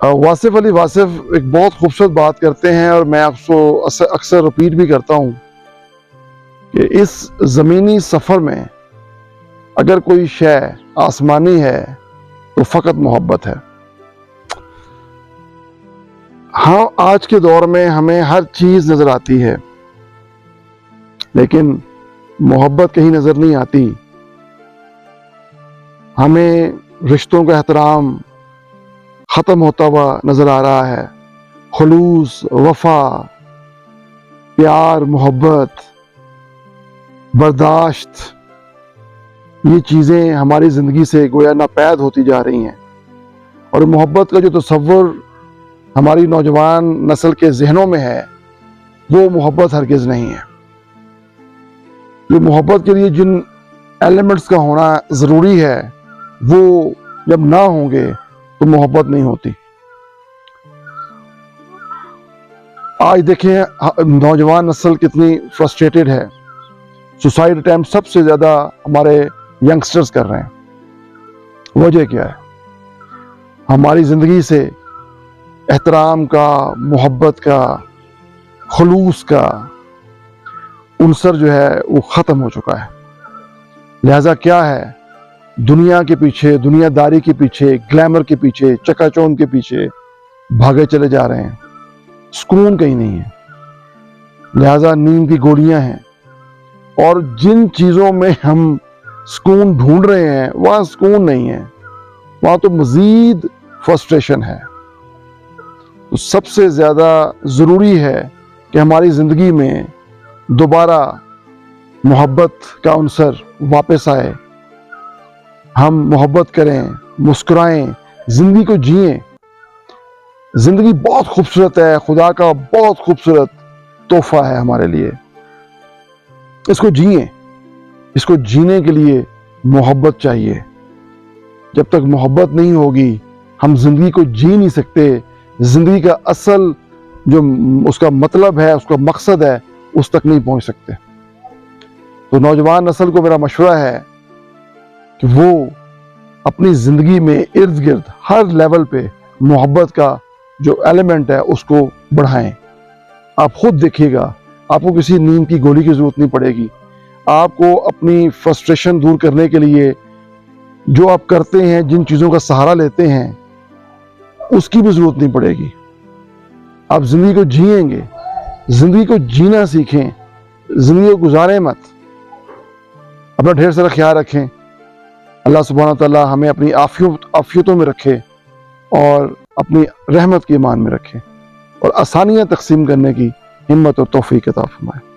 واصف علی واصف ایک بہت خوبصورت بات کرتے ہیں، اور میں آپ کو اکثر رپیٹ بھی کرتا ہوں کہ اس زمینی سفر میں اگر کوئی شے آسمانی ہے تو فقط محبت ہے۔ ہاں، آج کے دور میں ہمیں ہر چیز نظر آتی ہے، لیکن محبت کہیں نظر نہیں آتی۔ ہمیں رشتوں کا احترام ختم ہوتا ہوا نظر آ رہا ہے۔ خلوص، وفا، پیار، محبت، برداشت، یہ چیزیں ہماری زندگی سے گویا ناپید ہوتی جا رہی ہیں، اور محبت کا جو تصور ہماری نوجوان نسل کے ذہنوں میں ہے وہ محبت ہرگز نہیں ہے۔ یہ محبت کے لیے جن ایلیمنٹس کا ہونا ضروری ہے وہ جب نہ ہوں گے تو محبت نہیں ہوتی۔ آج دیکھیں نوجوان نسل کتنی فرسٹریٹڈ ہے۔ سوسائڈ اٹیمپٹ سب سے زیادہ ہمارے ینگسٹرز کر رہے ہیں۔ وجہ کیا ہے؟ ہماری زندگی سے احترام کا، محبت کا، خلوص کا عنصر جو ہے وہ ختم ہو چکا ہے۔ لہذا کیا ہے؟ دنیا کے پیچھے، دنیا داری کے پیچھے، گلیمر کے پیچھے، چکا چوند کے پیچھے بھاگے چلے جا رہے ہیں۔ سکون کہیں نہیں ہے، لہذا نیند کی گولیاں ہیں، اور جن چیزوں میں ہم سکون ڈھونڈ رہے ہیں وہاں سکون نہیں ہے، وہاں تو مزید فرسٹریشن ہے۔ تو سب سے زیادہ ضروری ہے کہ ہماری زندگی میں دوبارہ محبت کا عنصر واپس آئے، ہم محبت کریں، مسکرائیں، زندگی کو جئیں۔ زندگی بہت خوبصورت ہے، خدا کا بہت خوبصورت تحفہ ہے ہمارے لیے۔ اس کو جئیں۔ اس کو جینے کے لیے محبت چاہیے۔ جب تک محبت نہیں ہوگی ہم زندگی کو جی نہیں سکتے۔ زندگی کا اصل جو اس کا مطلب ہے، اس کا مقصد ہے، اس تک نہیں پہنچ سکتے۔ تو نوجوان نسل کو میرا مشورہ ہے کہ وہ اپنی زندگی میں ارد گرد ہر لیول پہ محبت کا جو ایلیمنٹ ہے اس کو بڑھائیں۔ آپ خود دیکھیے گا، آپ کو کسی نیند کی گولی کی ضرورت نہیں پڑے گی۔ آپ کو اپنی فرسٹریشن دور کرنے کے لیے جو آپ کرتے ہیں، جن چیزوں کا سہارا لیتے ہیں، اس کی بھی ضرورت نہیں پڑے گی۔ آپ زندگی کو جئیں گے، زندگی کو جینا سیکھیں، زندگی کو گزاریں مت۔ اپنا ڈھیر سارا خیال رکھیں۔ اللہ سبحانہ تعالیٰ ہمیں اپنی عافیتوں میں رکھے اور اپنی رحمت کی ایمان میں رکھے، اور آسانیاں تقسیم کرنے کی ہمت اور توفیق عطا فرمائے۔